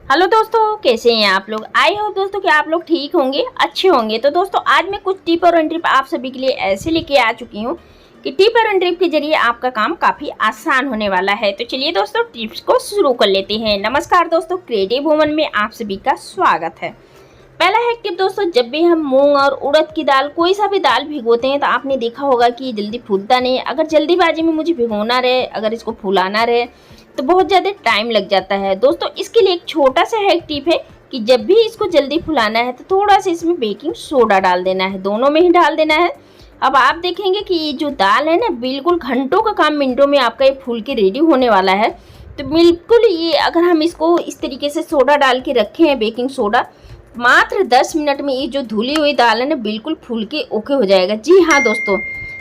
Hello दोस्तों, कैसे हैं आप लोग। आई होप दोस्तों कि आप लोग ठीक होंगे, अच्छे होंगे। तो दोस्तों आज मैं कुछ टिप और ट्रिप आप सभी के लिए ऐसे लेके आ चुकी हूँ कि टिप और ट्रिप के जरिए आपका काम काफ़ी आसान होने वाला है। तो चलिए दोस्तों टिप्स को शुरू कर लेते हैं। नमस्कार दोस्तों, क्रिएटिव वुमन में आप सभी का स्वागत है। पहला है टिप दोस्तों, जब भी हम मूंग और उड़द की दाल, कोई सा भी दाल भिगोते हैं तो आपने देखा होगा कि जल्दी फूलता नहीं है। अगर जल्दीबाजी में मुझे भिगोना रहे, अगर इसको फुलाना रहे तो बहुत ज़्यादा टाइम लग जाता है। दोस्तों इसके लिए एक छोटा सा हैक टिप है कि जब भी इसको जल्दी फुलाना है तो थोड़ा सा इसमें बेकिंग सोडा डाल देना है, दोनों में ही डाल देना है। अब आप देखेंगे कि ये जो दाल है ना, बिल्कुल घंटों का काम मिनटों में आपका ये फूल के रेडी होने वाला है। तो बिल्कुल ये अगर हम इसको इस तरीके से सोडा डाल के रखे हैं, बेकिंग सोडा, मात्र 10 मिनट में ये जो धुली हुई दाल है ना बिल्कुल फूल के ओके हो जाएगा। जी हाँ दोस्तों,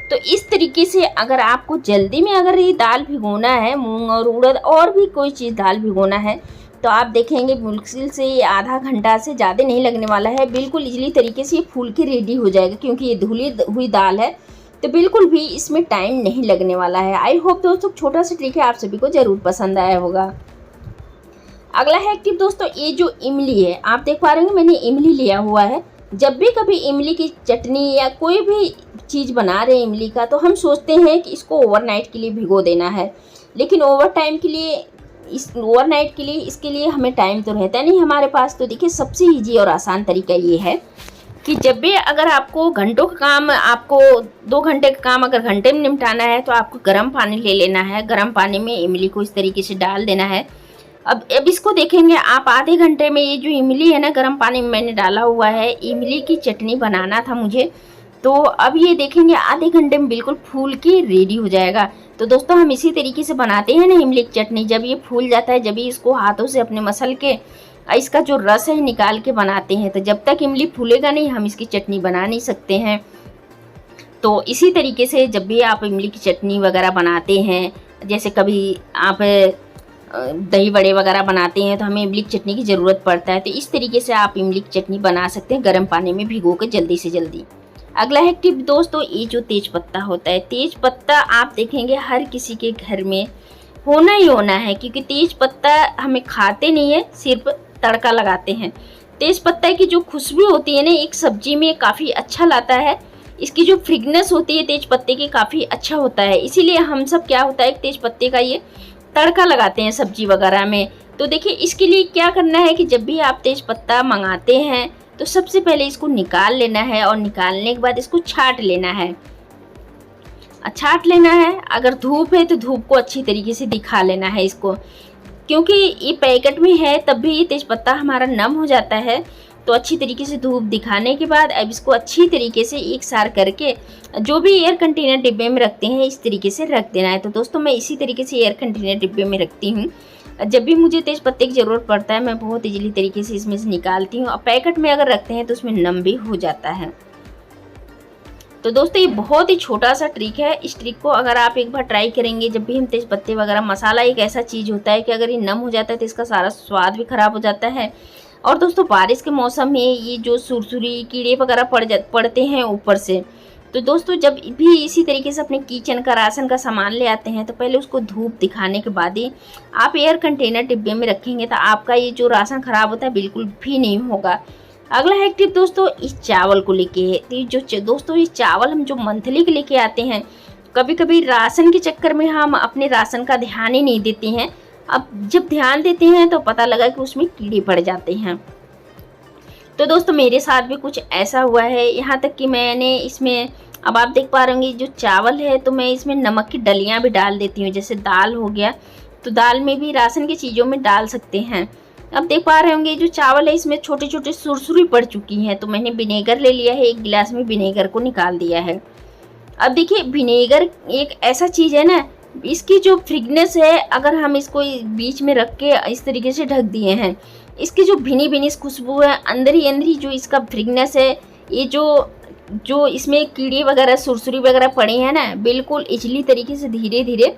तो इस तरीके से अगर आपको जल्दी में अगर ये दाल भिगोना है, मूंग और उड़द और भी कोई चीज़ दाल भिगोना है, तो आप देखेंगे मुश्किल से ये आधा घंटा से ज़्यादा नहीं लगने वाला है। बिल्कुल इजली तरीके से ये फूल के रेडी हो जाएगा, क्योंकि ये धुली हुई दाल है तो बिल्कुल भी इसमें टाइम नहीं लगने वाला है। आई होप दोस्तों छोटा सा ट्रिक है आप सभी को ज़रूर पसंद आया होगा। अगला है टिप दोस्तों, ये जो इमली है, आप देख पा रहे हैं मैंने इमली लिया हुआ है। जब भी कभी इमली की चटनी या कोई भी चीज़ बना रहे हैं इमली का, तो हम सोचते हैं कि इसको ओवरनाइट के लिए भिगो देना है। लेकिन ओवरनाइट के लिए इसके लिए हमें टाइम तो रहता नहीं हमारे पास। तो देखिए सबसे ईजी और आसान तरीका ये है कि जब भी अगर आपको घंटों का काम, आपको 2 घंटे का काम अगर घंटे में निपटाना है, तो आपको गर्म पानी ले लेना है। गर्म पानी में इमली को इस तरीके से डाल देना है। अब इसको देखेंगे आप आधे घंटे में, ये जो इमली है ना गर्म पानी में मैंने डाला हुआ है, इमली की चटनी बनाना था मुझे, तो अब ये देखेंगे आधे घंटे में बिल्कुल फूल के रेडी हो जाएगा। तो दोस्तों हम इसी तरीके से बनाते हैं ना इमली की चटनी। जब ये फूल जाता है, जब इसको हाथों से अपने मसल के इसका जो रस है निकाल के बनाते हैं, तो जब तक इमली फूलेगा नहीं हम इसकी चटनी बना नहीं सकते हैं। तो इसी तरीके से जब भी आप इमली की चटनी वगैरह बनाते हैं, जैसे कभी आप दही बड़े वगैरह बनाते हैं तो हमें इमली की चटनी की ज़रूरत पड़ता है, तो इस तरीके से आप इमली की चटनी बना सकते हैं गर्म पानी में भिगो के जल्दी से जल्दी। अगला है टिप दोस्तों, ये जो तेज पत्ता होता है, तेज पत्ता आप देखेंगे हर किसी के घर में होना ही होना है, क्योंकि तेज पत्ता हमें खाते नहीं है, सिर्फ तड़का लगाते हैं। तेज पत्ता की जो खुशबू होती है ना, एक सब्जी में काफ़ी अच्छा लाता है। इसकी जो फ्रेगनेंस होती है तेज पत्ते की काफ़ी अच्छा होता है। इसीलिए हम सब क्या होता है तेज पत्ते का ये तड़का लगाते हैं सब्जी वगैरह में। तो देखिए इसके लिए क्या करना है कि जब भी आप तेज पत्ता मंगाते हैं तो सबसे पहले इसको निकाल लेना है, और निकालने के बाद इसको छाट लेना है। छाट लेना है, अगर धूप है तो धूप को अच्छी तरीके से दिखा लेना है इसको, क्योंकि ये पैकेट में है तब भी तेज पत्ता हमारा नम हो जाता है। तो अच्छी तरीके से धूप दिखाने के बाद अब इसको अच्छी तरीके से एक सार करके जो भी एयर कंटेनर डिब्बे में रखते हैं इस तरीके से रख देना है। तो दोस्तों मैं इसी तरीके से एयर कंटेनर डिब्बे में रखती हूँ। जब भी मुझे तेज पत्ते की ज़रूरत पड़ता है मैं बहुत इजीली तरीके से इसमें से निकालती हूँ। और पैकेट में अगर रखते हैं तो उसमें नम भी हो जाता है। तो दोस्तों ये बहुत ही छोटा सा ट्रिक है। इस ट्रिक को अगर आप एक बार ट्राई करेंगे, जब भी हम तेज पत्ते वगैरह, मसाला एक ऐसा चीज़ होता है कि अगर ये नम हो जाता है तो इसका सारा स्वाद भी खराब हो जाता है। और दोस्तों बारिश के मौसम में ये जो सुरसुरी कीड़े वगैरह पड़ते हैं ऊपर से, तो दोस्तों जब भी इसी तरीके से अपने किचन का राशन का सामान ले आते हैं तो पहले उसको धूप दिखाने के बाद ही आप एयर कंटेनर डिब्बे में रखेंगे, तो आपका ये जो राशन खराब होता है बिल्कुल भी नहीं होगा। अगला है टिप दोस्तों, इस चावल को लेके है। तो जो दोस्तों ये चावल हम जो मंथली के लेके आते हैं, कभी कभी राशन के चक्कर में हम अपने राशन का ध्यान ही नहीं देते हैं। अब जब ध्यान देते हैं तो पता लगा कि उसमें कीड़े पड़ जाते हैं। तो दोस्तों मेरे साथ भी कुछ ऐसा हुआ है, यहाँ तक कि मैंने इसमें, अब आप देख पा रहे होंगे जो चावल है, तो मैं इसमें नमक की डलियाँ भी डाल देती हूँ। जैसे दाल हो गया, तो दाल में भी राशन की चीज़ों में डाल सकते हैं। अब देख पा रहे होंगे जो चावल है इसमें छोटे छोटे सुरसुरी पड़ चुकी हैं, तो मैंने विनेगर ले लिया है, एक गिलास में विनेगर को निकाल दिया है। अब देखिए विनेगर एक ऐसा चीज़ है ना, इसकी जो फ्रेगनेंस है, अगर हम इसको बीच में रख के इस तरीके से ढक दिए हैं, इसकी जो भीनी भीनी खुशबू है, अंदर ही जो इसका फ्रेगनेंस है, ये जो इसमें कीड़े वगैरह सुरसुरी वगैरह पड़ी हैं ना, बिल्कुल इजली तरीके से धीरे धीरे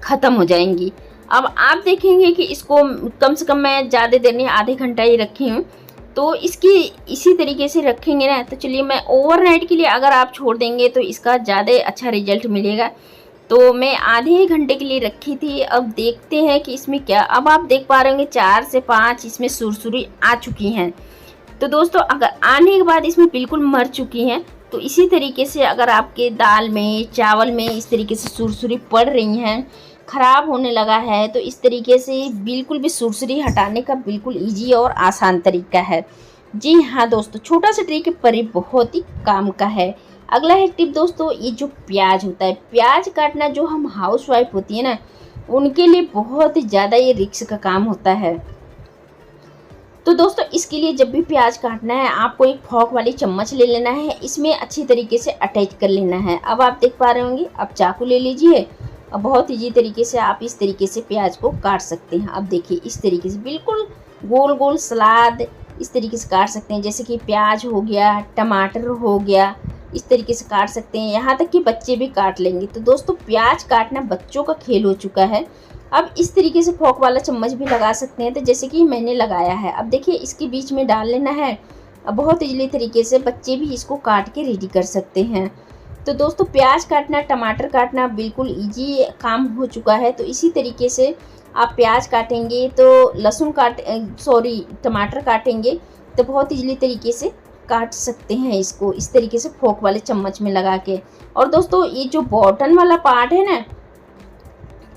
ख़त्म हो जाएंगी। अब आप देखेंगे कि इसको कम से कम मैं ज़्यादा देर नहीं, आधे घंटा ही रखी हूँ। तो इसकी इसी तरीके से रखेंगे ना, तो चलिए मैं ओवरनाइट के लिए अगर आप छोड़ देंगे तो इसका ज़्यादा अच्छा रिजल्ट मिलेगा। तो मैं आधे घंटे के लिए रखी थी। अब देखते हैं कि इसमें क्या, अब आप देख पा रहे होंगे 4 से 5 इसमें सुरसुरी आ चुकी हैं। तो दोस्तों अगर आने के बाद इसमें बिल्कुल मर चुकी हैं, तो इसी तरीके से अगर आपके दाल में, चावल में इस तरीके से सुरसुरी पड़ रही हैं, ख़राब होने लगा है, तो इस तरीके से बिल्कुल भी सुरसुरी हटाने का बिल्कुल ईजी और आसान तरीका है। जी हाँ दोस्तों, छोटा सा ट्रिक है पर ये बहुत ही काम का है। अगला है टिप दोस्तों, ये जो प्याज होता है, प्याज काटना जो हम हाउसवाइफ होती है ना, उनके लिए बहुत ही ज़्यादा ये रिस्क का काम होता है। तो दोस्तों इसके लिए जब भी प्याज काटना है, आपको एक फॉक वाली चम्मच ले लेना है, इसमें अच्छी तरीके से अटैच कर लेना है। अब आप देख पा रहे होंगे, अब चाकू ले लीजिए। अब बहुत ईजी तरीके से आप इस तरीके से प्याज को काट सकते हैं। अब देखिए इस तरीके से बिल्कुल गोल गोल सलाद इस तरीके से काट सकते हैं, जैसे कि प्याज हो गया, टमाटर हो गया, इस तरीके से काट सकते हैं। यहाँ तक कि बच्चे भी काट लेंगे। तो दोस्तों प्याज काटना बच्चों का खेल हो चुका है। अब इस तरीके से फोक वाला चम्मच भी लगा सकते हैं, तो जैसे कि मैंने लगाया है। अब देखिए इसके बीच में डाल लेना है। अब बहुत इजीली तरीके से बच्चे भी इसको काट के रेडी कर सकते हैं। तो दोस्तों प्याज काटना, टमाटर काटना बिल्कुल ईजी काम हो चुका है। तो इसी तरीके से आप प्याज काटेंगे तो टमाटर काटेंगे तो बहुत इजीली तरीके से काट सकते हैं इसको, इस तरीके से फोक वाले चम्मच में लगा के। और दोस्तों ये जो बॉटम वाला पार्ट है ना,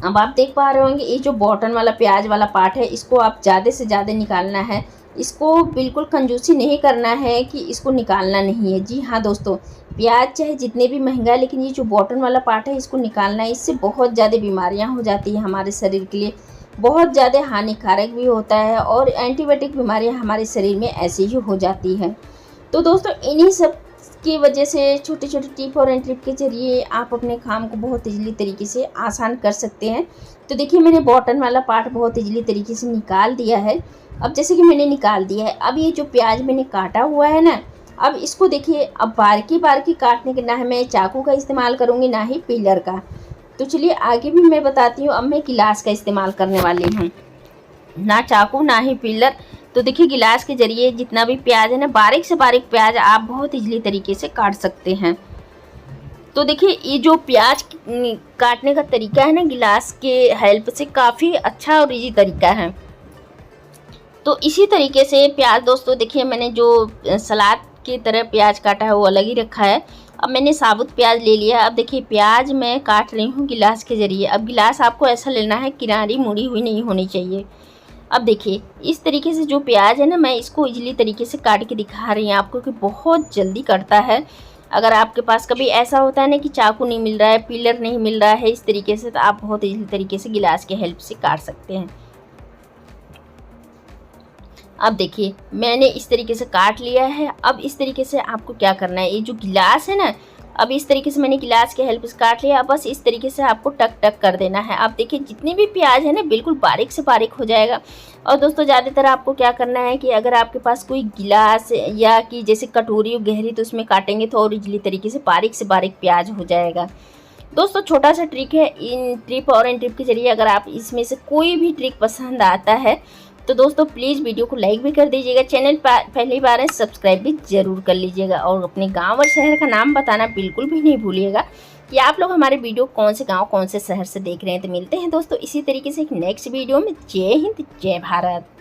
अब आप देख पा रहे होंगे, ये जो बॉटम वाला प्याज वाला पार्ट है, इसको आप ज़्यादा से ज़्यादा निकालना है। इसको बिल्कुल कंजूसी नहीं करना है कि इसको निकालना नहीं है। जी हाँ दोस्तों, प्याज चाहे जितने भी महंगा है, लेकिन ये जो बॉटम वाला पार्ट है इसको निकालना है। इससे बहुत ज़्यादा बीमारियाँ हो जाती हैं हमारे शरीर के लिए, बहुत ज़्यादा हानिकारक भी होता है, और एंटीबायोटिक बीमारियाँ हमारे शरीर में ऐसे ही हो जाती हैं। तो दोस्तों इन्हीं सब की वजह से छोटे छोटे टिप और ट्रिप के जरिए आप अपने काम को बहुत इजीली तरीके से आसान कर सकते हैं। तो देखिए मैंने बॉटम वाला पार्ट बहुत इजीली तरीके से निकाल दिया है। अब जैसे कि मैंने निकाल दिया है, अब ये जो प्याज मैंने काटा हुआ है ना, अब इसको देखिए, अब बारीकी बारीकी काटने के ना है मैं चाकू का इस्तेमाल करूँगी ना ही पीलर का। तो चलिए आगे भी मैं बताती हूँ। अब मैं गिलास का इस्तेमाल करने वाली हूँ, ना चाकू ना ही पीलर। तो देखिए गिलास के जरिए जितना भी प्याज है ना, बारीक से बारीक प्याज आप बहुत इजीली तरीके से काट सकते हैं। तो देखिए ये जो प्याज काटने का तरीका है ना, गिलास के हेल्प से काफ़ी अच्छा और इजी तरीका है। तो इसी तरीके से प्याज दोस्तों देखिए, मैंने जो सलाद की तरह प्याज काटा है वो अलग ही रखा है। अब मैंने साबुत प्याज ले लिया। अब देखिए प्याज मैं काट रही हूँ गिलास के ज़रिए। अब गिलास आपको ऐसा लेना है, किनारी मुड़ी हुई नहीं होनी चाहिए। अब देखिए इस तरीके से जो प्याज है ना, मैं इसको इजीली तरीके से काट के दिखा रही हूँ आपको कि बहुत जल्दी कटता है। अगर आपके पास कभी ऐसा होता है ना कि चाकू नहीं मिल रहा है, पीलर नहीं मिल रहा है इस तरीके से, तो आप बहुत इजीली तरीके से गिलास के हेल्प से काट सकते हैं। अब देखिए मैंने इस तरीके से काट लिया है। अब इस तरीके से आपको क्या करना है, ये जो गिलास है ना, अब इस तरीके से मैंने गिलास के हेल्प से काट लिया। बस इस तरीके से आपको टक टक कर देना है। आप देखिए जितनी भी प्याज है ना, बिल्कुल बारीक से बारीक हो जाएगा। और दोस्तों ज़्यादातर आपको क्या करना है कि अगर आपके पास कोई गिलास या कि जैसे कटोरी गहरी, तो उसमें काटेंगे तो और इजली तरीके से बारीक प्याज हो जाएगा। दोस्तों छोटा सा ट्रिक है, इन ट्रिप और इन ट्रिप के जरिए अगर आप इसमें से कोई भी ट्रिक पसंद आता है तो दोस्तों प्लीज़ वीडियो को लाइक भी कर दीजिएगा। चैनल पहली बार है सब्सक्राइब भी ज़रूर कर लीजिएगा, और अपने गांव और शहर का नाम बताना बिल्कुल भी नहीं भूलिएगा कि आप लोग हमारे वीडियो कौन से गांव कौन से शहर से देख रहे हैं। तो मिलते हैं दोस्तों इसी तरीके से एक नेक्स्ट वीडियो में। जय हिंद, जय भारत।